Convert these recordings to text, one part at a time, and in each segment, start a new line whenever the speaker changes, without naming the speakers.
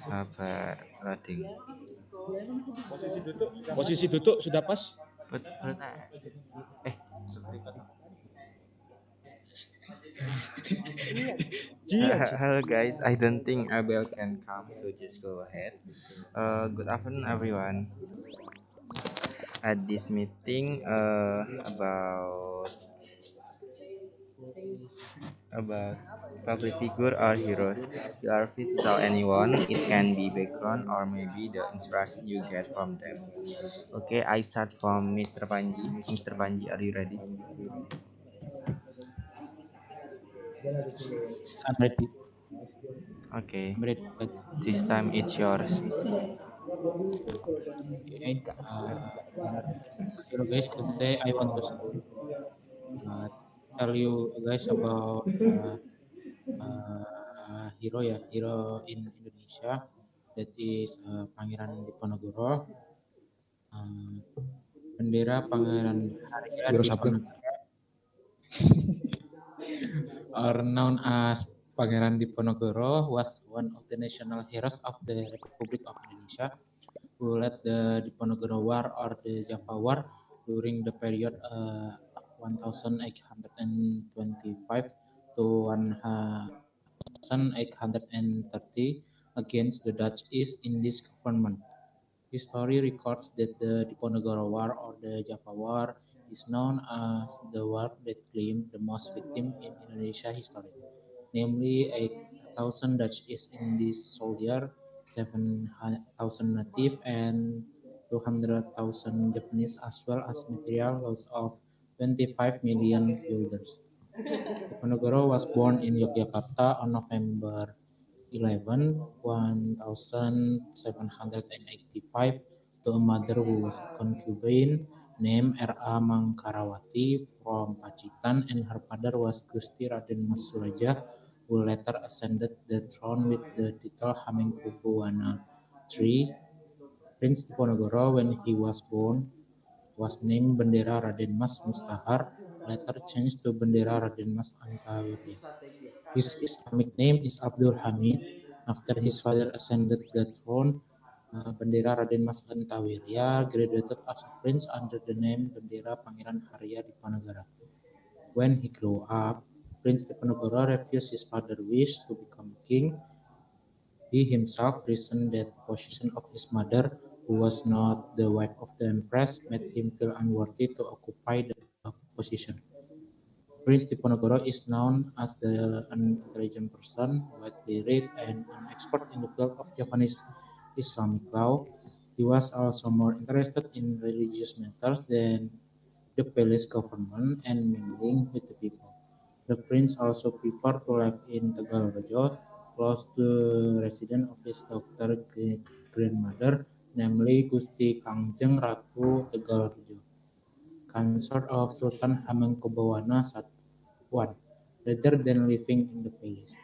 Sabar, loading.
Posisi duduk sudah pas.
Eh,
Iya.
hello guys. I don't think Abel can come, so just go ahead. Good afternoon, everyone. At this meeting, about public figure or heroes. You are free to tell anyone. It can be background or maybe the inspiration you get from them. Okay, I start from Mr. Panji. Mr. Panji, are you ready?
I'm ready.
Okay,
I'm ready.
this time it's yours.
Okay. Hello guys. Today I want to uh, tell you guys about hero in Indonesia that is Pangeran Diponegoro. Uh, Bendera Pangeran Harya
Wiro Sableng.
Diponegoro, or known as Pangeran Diponegoro, was one of the national heroes of the Republic of Indonesia, who led the Diponegoro War or the Java War during the period 1825 to 1830 against the Dutch East Indies government. History records that the Diponegoro War or the Java War is known as the war that claimed the most victims in Indonesia history, namely 8,000 Dutch East Indies soldiers, 7,000 native, and 200,000 Japanese, as well as material loss of 25 million guilders. Diponegoro was born in Yogyakarta on November 11, 1785, to a mother who was a concubine named R.A. Mangkarawati from Pacitan, and her father was Gusti Raden Mas Suraja, who later ascended the throne with the title Hamengkubuwana III. Prince Diponegoro, when he was born, was named Bendera Raden Mas Mustahar, later changed to Bendera Raden Mas Antawirya. His Islamic name is Abdul Hamid. After his father ascended the throne, Bendera Raden Mas Antawirya graduated as a prince under the name Bendera Pangeran Harya Diponegoro. When he grew up, Prince Diponegoro refused his father's wish to become king. He himself reasoned that the position of his mother, who was not the wife of the empress, made him feel unworthy to occupy the position. Prince Diponegoro is known as an intelligent person, widely read, and an expert in the field of Japanese Islamic law. He was also more interested in religious matters than the palace government and mingling with the people. The prince also preferred to live in Tegalrejo, close to the residence of his doctor grandmother, namely Gusti Kangjeng Ratu Tegalrejo, consort of Sultan Hamengkubuwana I, rather than living in the palace.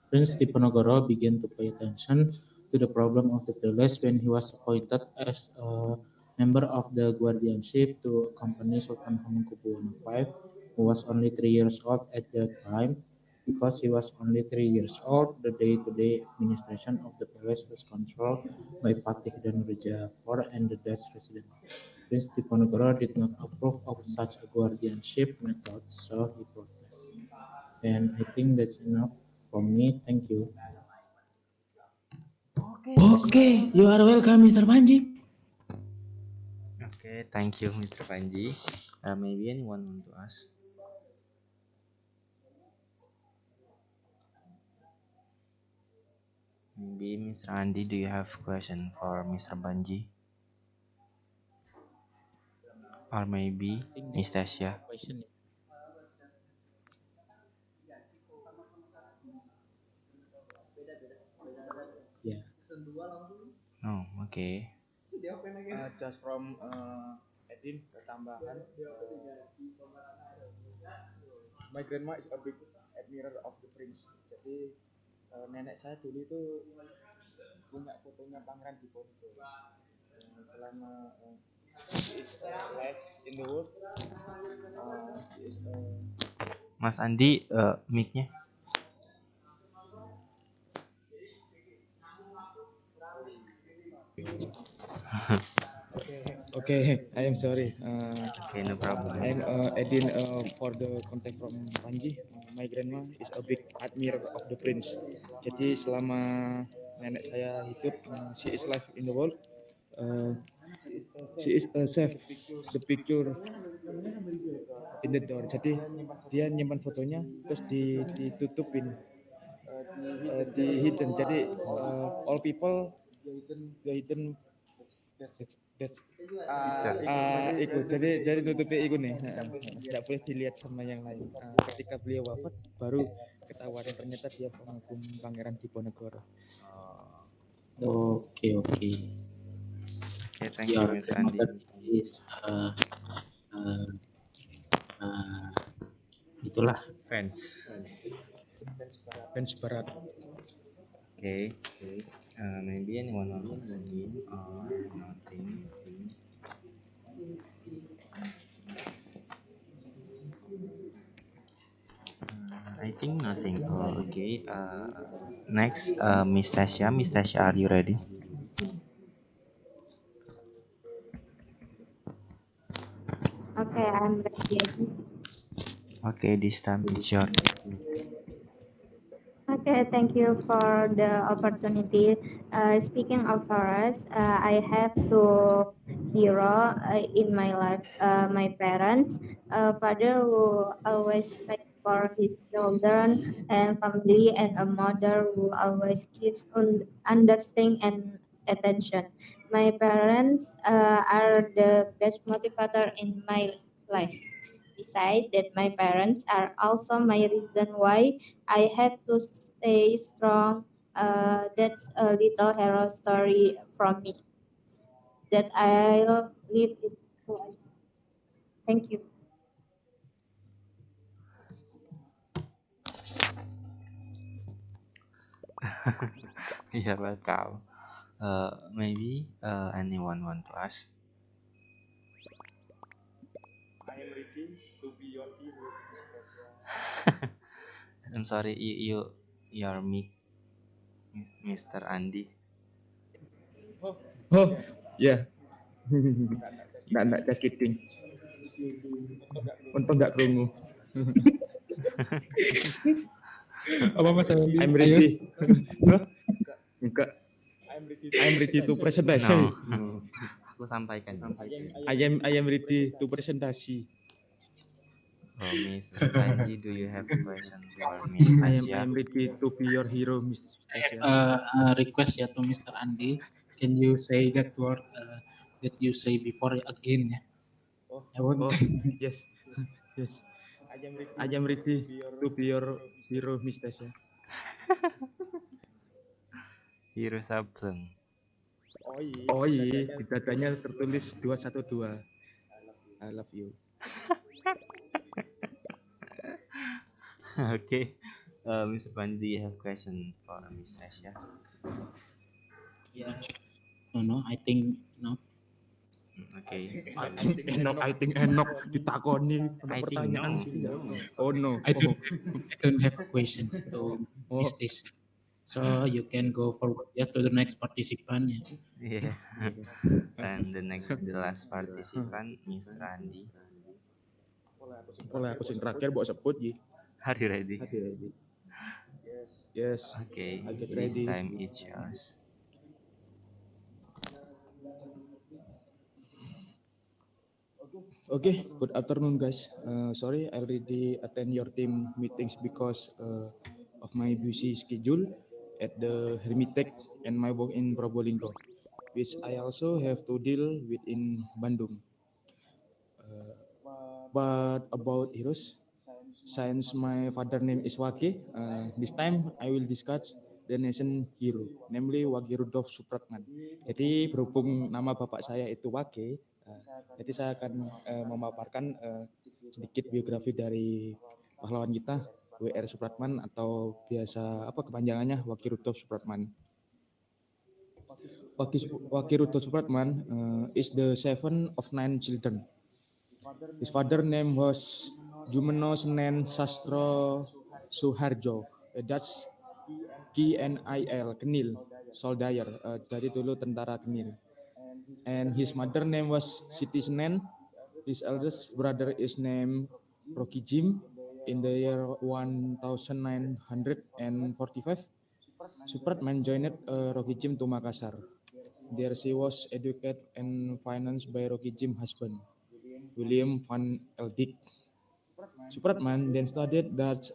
Prince Diponegoro began to pay attention to the problem of the palace when he was appointed as a member of the guardianship to accompany Sultan Hamengkubuwana V, who was only 3 years old at that time. Because he was only 3 years old, the day-to-day administration of the palace was controlled by Patih Danureja IV and the Dutch resident. Prince Diponegoro did not approve of such a guardianship method, so he protested. And I think that's enough from me. Thank you.
Okay, you are welcome, Mr. Panji.
Okay, thank you, Mr. Panji. Maybe anyone want to ask? Maybe Mr. Andy, do you have question for Mr. Panji? Or maybe
I think
Miss Tasya?
question. Yeah.
No, okay.
Just from Edin tambahan, my grandma is a big admirer of the prince. Jadi nenek saya dulu itu punya fotonya Pangeran Diponegoro. Selama she is alive in the world, she is
Mas Andi, mic-nya.
Okay, I am sorry.
Okay, no problem.
I am adding for the contact from Panji. My grandma is a big admirer of the prince. Jadi selama nenek saya hidup, she is live in the world. Uh, she is a chef. The picture in the door. Jadi dia nyimpan fotonya terus ditutupin, di hidden. Jadi all people the hidden. That's ikut. Jadi nutupnya ikut nih. Nggak boleh dilihat sama yang lain. Ketika beliau wafat, baru ketahuan ternyata dia pengagum Pangeran Diponegoro.
Okay.
Okay, thank you,
Your
Mr. Andi.
grandmother is itulah.
Fans.
Fans Barat.
Okay. Maybe anyone want to begin or nothing? I think nothing. Oh, okay. Next, Miss Tasha. Miss Tasha, are you ready?
Okay, I'm ready.
Okay, this time it's your.
Okay, thank you for the opportunity. Speaking of forest, I have two hero in my life. My parents, father who always fight for his children and family, and a mother who always gives understanding and attention. My parents are the best motivator in my life. Besides that, my parents are also my reason why I have to stay strong. That's a little hero story from me that I'll live it. Thank you.
You're welcome. Maybe anyone want to ask?
I am ready to be your hero,
I'm sorry, your mic, Mr. Andi.
Oh, yeah. Nggak just kidding. Untung nggak kerungu.
Apa Mas Andi?
I'm ready. Hah? Enggak. I'm ready to presentasi.
No. Aku sampaikan.
I am ready to presentasi.
Oh, Mr. Panji, do you have a question for Miss
I
Tasya?
am ready to be your hero, Miss Tasya.
Request ya to Mr. Andi. Can you say that word that you say before again ya? I want.
Oh, yes. Yes. I am ready to be your hero, Miss Tasya.
Hero Sableng.
Oh iya, di dadanya tertulis 212. I love you.
Okay. Mr. Panji, do you have question for Miss Tasya?
Yeah. No, I think no.
Okay.
I think Enok ditakoni
I think
pertanyaan
no.
sih. Oh no.
I don't have a question to Miss Tasya. So you can go forward ya to the next participant ya.
Yeah. And the last participant, Mr. Andi.
Oleh aku sing terakhir buat sebut ji.
Are you ready?
Yes.
Okay.
I get
This
ready.
time it's yours.
Okay, good afternoon guys. Sorry, I already attend your team meetings because of my busy schedule at the Hermitech and my work in Probolinggo, which I also have to deal with in Bandung. But about heroes, since my father name is Wage, this time I will discuss the nation hero, namely Wage Rudolf Supratman. Jadi berhubung nama bapak saya itu Wage, jadi saya akan memaparkan sedikit biografi dari pahlawan kita WR Supratman atau biasa kepanjangannya Wage Rudolf Supratman. Wage Rudolf Supratman is the seventh of 9 children. His father name was Jumeno Senen Sastro Suharjo. That's Knil, Kenil.
soldier. Jadi dulu tentara Genil. And his mother name was Siti Senen. His eldest brother is named Rocky Jim. In the year 1945, Supratman joined Rocky Jim to Makassar. There she was educated and financed by Rocky Jim's husband, William van Eldik. Supratman then studied Dutch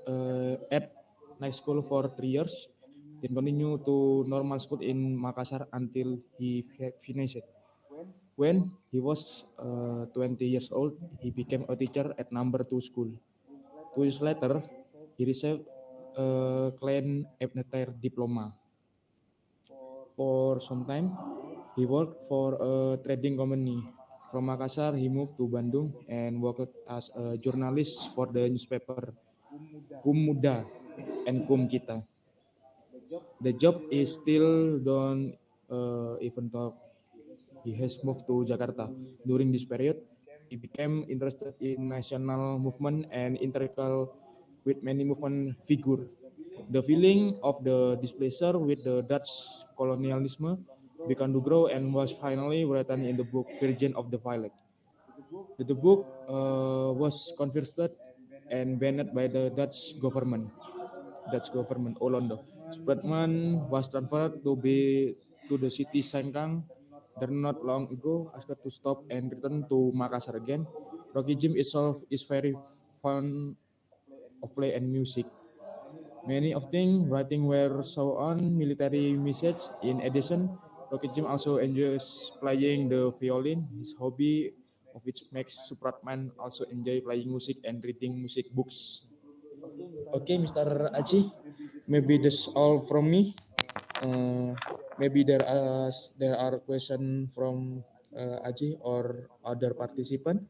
at night school for 3 years, then continued to normal school in Makassar until he finished. When he was 20 years old, he became a teacher at number 2 school. 2 years later, he received a Klein Ebneter diploma. For some time, he worked for a trading company. From Makassar, he moved to Bandung and worked as a journalist for the newspaper Kum Muda and Kum Kita. The job is still done even though he has moved to Jakarta. During this period, he became interested in national movement and interacted with many movement figures. The feeling of the displeasure with the Dutch colonialism began to grow and was finally written in the book Virgin of the Violet. The book was confiscated and banned by the Dutch government. Olondo. Supratman was transferred to the city Sengkang. There not long ago, asked to stop and return to Makassar again. Rocky Jim itself is very fond of play and music. Many of things writing were so on military message. In addition, Rocky Jim also enjoys playing the violin, his hobby of which makes Supratman also enjoy playing music and reading music books. Okay, Mr. Aji, maybe that's all from me. Maybe there are questions from Aji or other participant.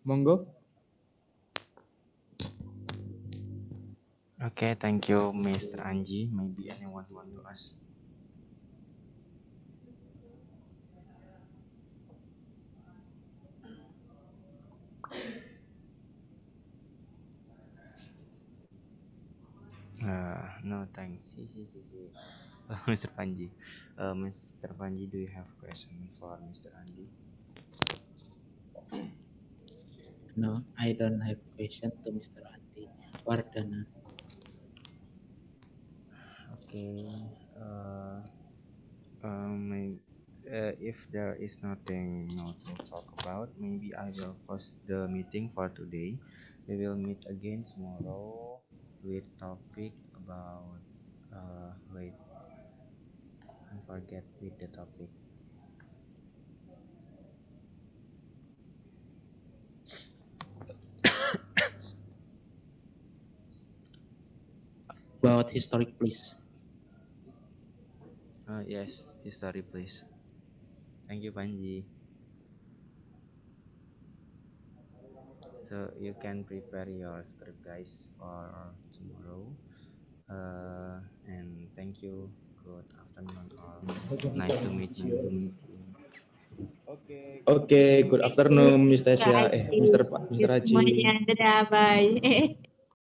Monggo.
Okay, thank you, Mr. Anji. Maybe anyone want to ask? No, thanks. Mr. Panji. Mr. Panji, do you have questions for Mr. Anji?
No, I don't have question to Mr. Andi Wardana.
Okay. If there is nothing more to talk about, maybe I will close the meeting for today. We will meet again tomorrow with topic about wait, I forget with the topic.
About historic place.
Yes, history please. Thank you, Panji. So you can prepare your script, guys, for tomorrow. And thank you. Good afternoon, all. Nice to meet you.
Okay, good afternoon, Miss Tasya.
Guys,
Mr.
semuanya.
Haji.
Dadah, bye.